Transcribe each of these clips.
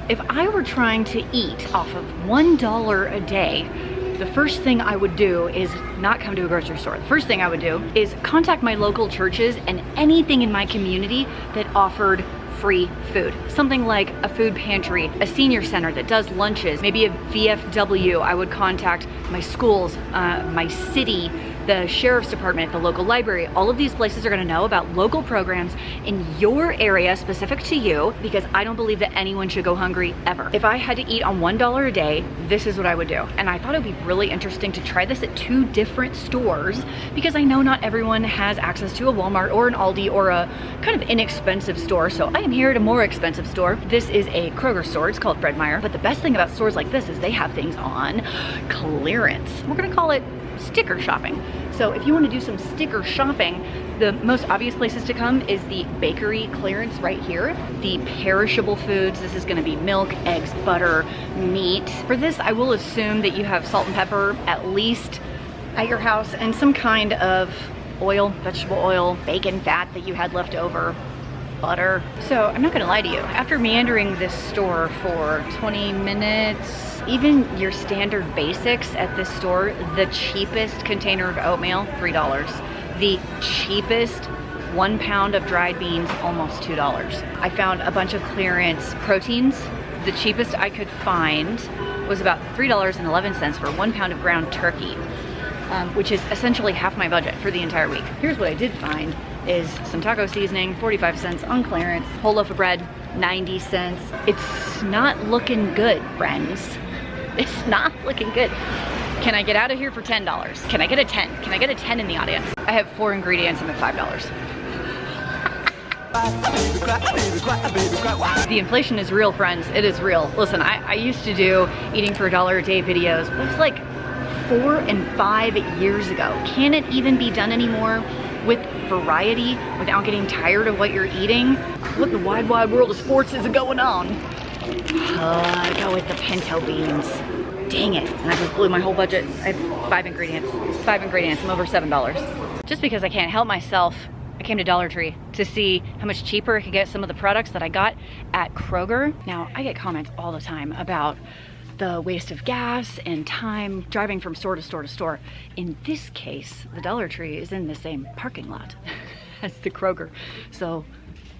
If I were trying to eat off of $1 a day, the first thing I would do is not come to a grocery store. The first thing I would do is contact my local churches and anything in my community that offered free food. Something like a food pantry, a senior center that does lunches, maybe a VFW. I would contact my schools, my city, the sheriff's department, the local library. All of these places are gonna know about local programs in your area specific to you, because I don't believe that anyone should go hungry ever. If I had to eat on $1 a day, this is what I would do. And I thought it would be really interesting to try this at 2 different stores, because I know not everyone has access to a Walmart or an Aldi or a kind of inexpensive store. So I am here at a more expensive store. This is a Kroger store, it's called Fred Meyer. But the best thing about stores like this is they have things on clearance. We're gonna call it sticker shopping. So if you want to do some sticker shopping, the most obvious places to come is the bakery clearance right here. The perishable foods, this is going to be milk, eggs, butter, meat. For this, I will assume that you have salt and pepper at least at your house, and some kind of oil, vegetable oil, bacon fat that you had left over, butter. So I'm not gonna lie to you, after meandering this store for 20 minutes, even your standard basics at this store, the cheapest container of oatmeal, $3. The cheapest 1 pound of dried beans, almost $2. I found a bunch of clearance proteins. The cheapest I could find was about $3.11 for 1 pound of ground turkey, which is essentially half my budget for the entire week. Here's what I did find is some taco seasoning, 45 cents on clearance, whole loaf of bread, 90 cents. It's not looking good, friends. It's not looking good. Can I get out of here for $10? Can I get a 10? Can I get a 10 in the audience? I have 4 ingredients, I'm at $5. The inflation is real, friends. It is real. Listen, I used to do eating for $1 a day videos, but it was like 4 and 5 years ago. Can it even be done anymore with variety without getting tired of what you're eating? What in the wide, wide world of sports is going on? I go with the pinto beans. Dang it, and I just blew my whole budget. I have 5 ingredients. 5 ingredients, I'm over $7. Just because I can't help myself, I came to Dollar Tree to see how much cheaper I could get some of the products that I got at Kroger. Now, I get comments all the time about the waste of gas and time driving from store to store to store. In this case, the Dollar Tree is in the same parking lot as the Kroger. So,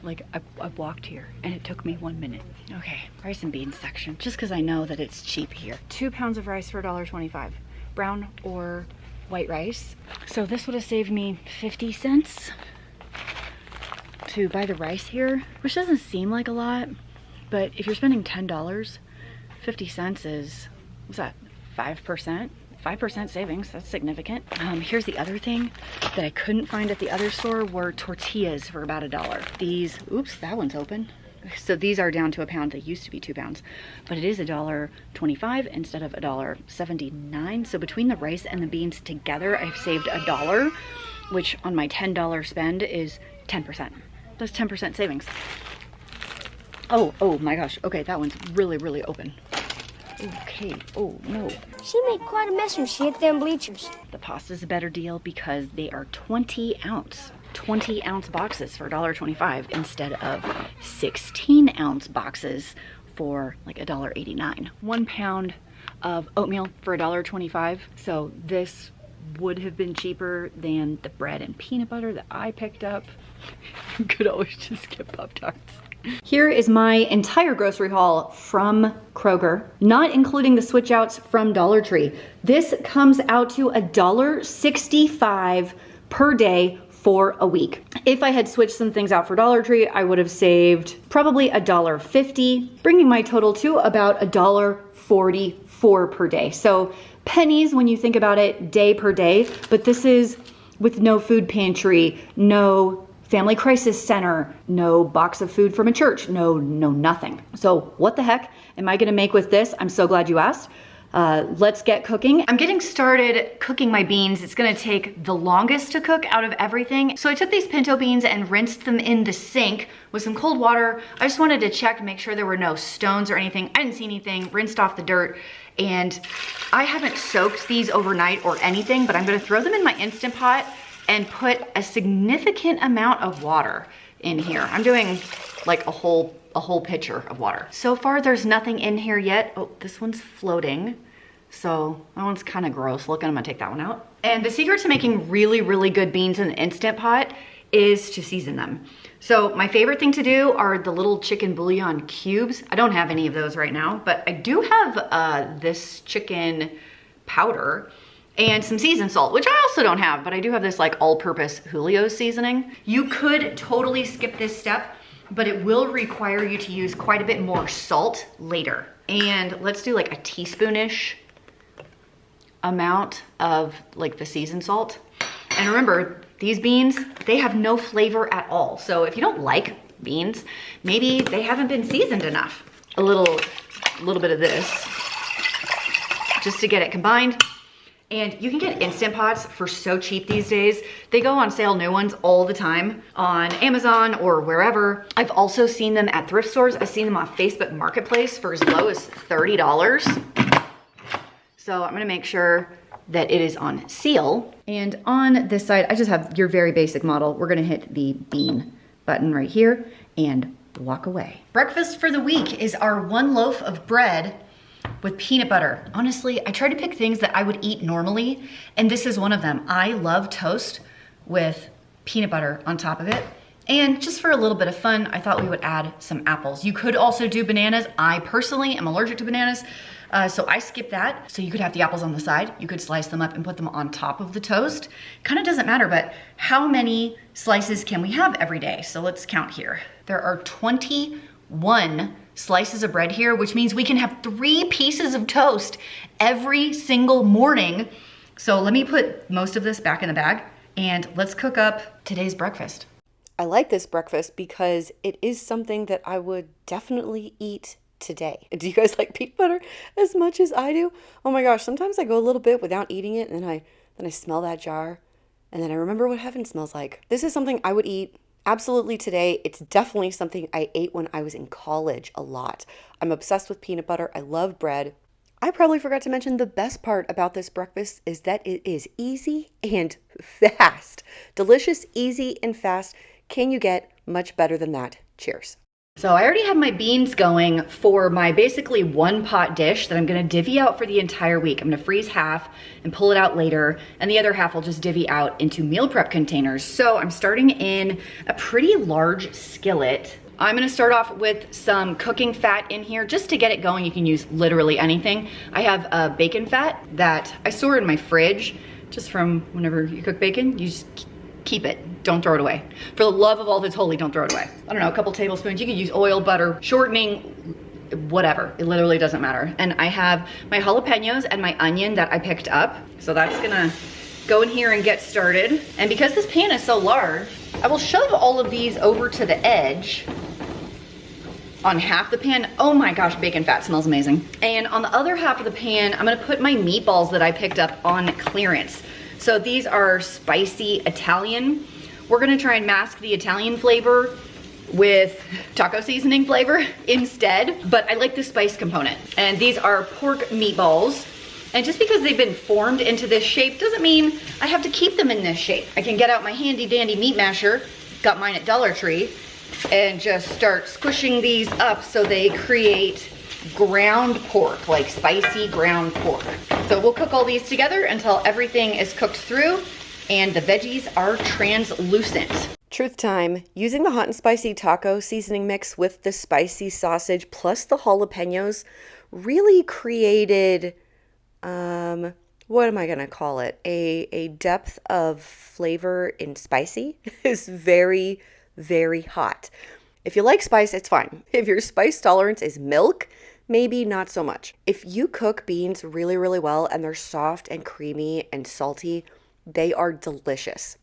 like, I walked here and it took me 1 minute. Okay, rice and beans section, just because I know that it's cheap here. 2 pounds of rice for $1.25. Brown or white rice. So this would have saved me 50 cents to buy the rice here, which doesn't seem like a lot, but if you're spending $10, 50 cents is, what's that, 5%? 5% savings, that's significant. Here's the other thing that I couldn't find at the other store were tortillas for about $1. These, oops, that one's open. So these are down to a pound. They used to be 2 pounds, but it is $1.25 instead of $1.79. So between the rice and the beans together, I've saved $1, which on my $10 spend is 10%. That's 10% savings. Oh my gosh. Okay, that one's really, really open. Okay, oh no. She made quite a mess when she hit them bleachers. The pasta's a better deal because they are 20 ounce boxes for $1.25 instead of 16 ounce boxes for like $1.89. 1 pound of oatmeal for $1.25. So this would have been cheaper than the bread and peanut butter that I picked up. You could always just get Pop-Tarts. Here is my entire grocery haul from Kroger, not including the switch outs from Dollar Tree. This comes out to $1.65 per day for a week. If I had switched some things out for Dollar Tree, I would have saved probably $1.50, bringing my total to about $1.44 per day. So pennies when you think about it, day per day, but this is with no food pantry, no family crisis center, no box of food from a church, no nothing. So what the heck am I gonna make with this? I'm so glad you asked. Let's get cooking. I'm getting started cooking my beans. It's gonna take the longest to cook out of everything. So I took these pinto beans and rinsed them in the sink with some cold water. I just wanted to check to make sure there were no stones or anything. I didn't see anything, rinsed off the dirt. And I haven't soaked these overnight or anything, but I'm gonna throw them in my Instant Pot and put a significant amount of water in here. I'm doing like a whole a whole pitcher of water. So far, there's nothing in here yet. Oh, this one's floating. So that one's kind of gross looking. I'm gonna take that one out. And the secret to making really, really good beans in the Instant Pot is to season them. So my favorite thing to do are the little chicken bouillon cubes. I don't have any of those right now, but I do have this chicken powder and some seasoned salt, which I also don't have, but I do have this like all-purpose Julio seasoning. You could totally skip this step, but it will require you to use quite a bit more salt later. And let's do like a teaspoonish amount of like the seasoned salt. And remember, these beans, they have no flavor at all. So if you don't like beans, maybe they haven't been seasoned enough. A little bit of this, just to get it combined. And you can get Instant Pots for so cheap these days. They go on sale, new ones, all the time on Amazon or wherever. I've also seen them at thrift stores. I've seen them on Facebook Marketplace for as low as $30. So I'm gonna make sure that it is on seal. And on this side, I just have your very basic model. We're gonna hit the bean button right here and walk away. Breakfast for the week is our 1 loaf of bread with peanut butter. Honestly, I try to pick things that I would eat normally, and this is one of them. I love toast with peanut butter on top of it. And just for a little bit of fun, I thought we would add some apples. You could also do bananas. I personally am allergic to bananas, so I skip that. So you could have the apples on the side. You could slice them up and put them on top of the toast. Kind of doesn't matter, but how many slices can we have every day? So let's count here. There are 21 slices of bread here, which means we can have 3 pieces of toast every single morning. So let me put most of this back in the bag and let's cook up today's breakfast. I like this breakfast because it is something that I would definitely eat today. Do you guys like peanut butter as much as I do? Oh my gosh, sometimes I go a little bit without eating it and then I smell that jar and then I remember what heaven smells like. This is something I would eat absolutely today. It's definitely something I ate when I was in college a lot. I'm obsessed with peanut butter. I love bread. I probably forgot to mention the best part about this breakfast is that it is easy and fast. Delicious, easy, and fast. Can you get much better than that? Cheers. So I already have my beans going for my basically 1 pot dish that I'm gonna divvy out for the entire week. I'm gonna freeze half and pull it out later, and the other half I'll just divvy out into meal prep containers. So I'm starting in a pretty large skillet. I'm gonna start off with some cooking fat in here just to get it going. You can use literally anything. I have a bacon fat that I store in my fridge just from whenever you cook bacon. You just keep it, don't throw it away. For the love of all that's holy, don't throw it away. I don't know, a couple tablespoons. You could use oil, butter, shortening, whatever. It literally doesn't matter. And I have my jalapenos and my onion that I picked up. So that's gonna go in here and get started. And because this pan is so large, I will shove all of these over to the edge on half the pan. Oh my gosh, bacon fat smells amazing. And on the other half of the pan, I'm gonna put my meatballs that I picked up on clearance. So these are spicy Italian. We're gonna try and mask the Italian flavor with taco seasoning flavor instead, but I like the spice component. And these are pork meatballs. And just because they've been formed into this shape doesn't mean I have to keep them in this shape. I can get out my handy dandy meat masher, got mine at Dollar Tree, and just start squishing these up so they create ground pork, like spicy ground pork. So we'll cook all these together until everything is cooked through and the veggies are translucent. Truth time, using the hot and spicy taco seasoning mix with the spicy sausage plus the jalapenos really created, what am I gonna call it? A depth of flavor in spicy. Is very, very hot. If you like spice, it's fine. If your spice tolerance is milk, maybe not so much. If you cook beans really, really well and they're soft and creamy and salty, they are delicious.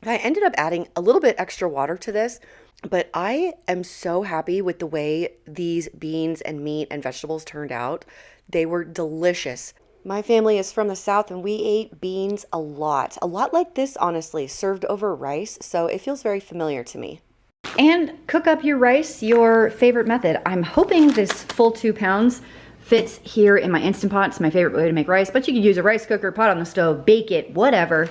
I ended up adding a little bit extra water to this, but I am so happy with the way these beans and meat and vegetables turned out. They were delicious. My family is from the South and we ate beans a lot like this, honestly, served over rice. So it feels very familiar to me. And cook up your rice your favorite method. I'm hoping this full 2 pounds fits here in my Instant Pot. It's my favorite way to make rice, but you could use a rice cooker, pot on the stove, bake it, whatever.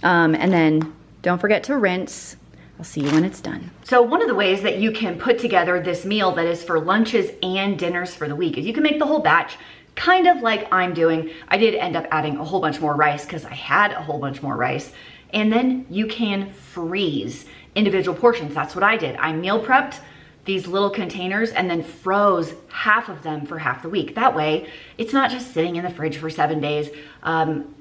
And then don't forget to rinse. I'll see you when it's done. So one of the ways that you can put together this meal that is for lunches and dinners for the week is you can make the whole batch, kind of like I'm doing. I did end up adding a whole bunch more rice because I had a whole bunch more rice. And then you can freeze individual portions. That's what I did. I meal prepped these little containers and then froze half of them for half the week. That way, it's not just sitting in the fridge for 7 days.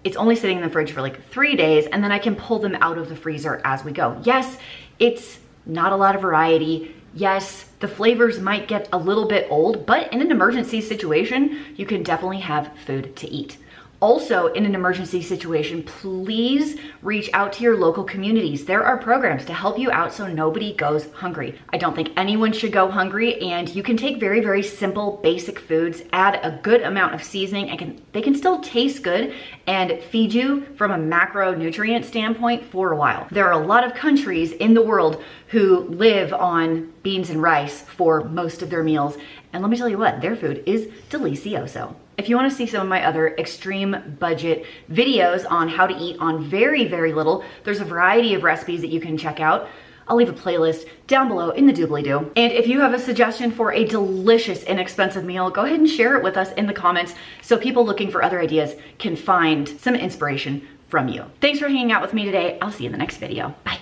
It's only sitting in the fridge for like 3 days, and then I can pull them out of the freezer as we go. Yes, it's not a lot of variety. Yes, the flavors might get a little bit old, but in an emergency situation, you can definitely have food to eat. Also, in an emergency situation, please reach out to your local communities. There are programs to help you out so nobody goes hungry. I don't think anyone should go hungry, and you can take very, very simple, basic foods, add a good amount of seasoning, and they can still taste good and feed you from a macronutrient standpoint for a while. There are a lot of countries in the world who live on beans and rice for most of their meals, and let me tell you what, their food is delicioso. If you want to see some of my other extreme budget videos on how to eat on very, very little, there's a variety of recipes that you can check out. I'll leave a playlist down below in the doobly-doo. And if you have a suggestion for a delicious, inexpensive meal, go ahead and share it with us in the comments so people looking for other ideas can find some inspiration from you. Thanks for hanging out with me today. I'll see you in the next video. Bye.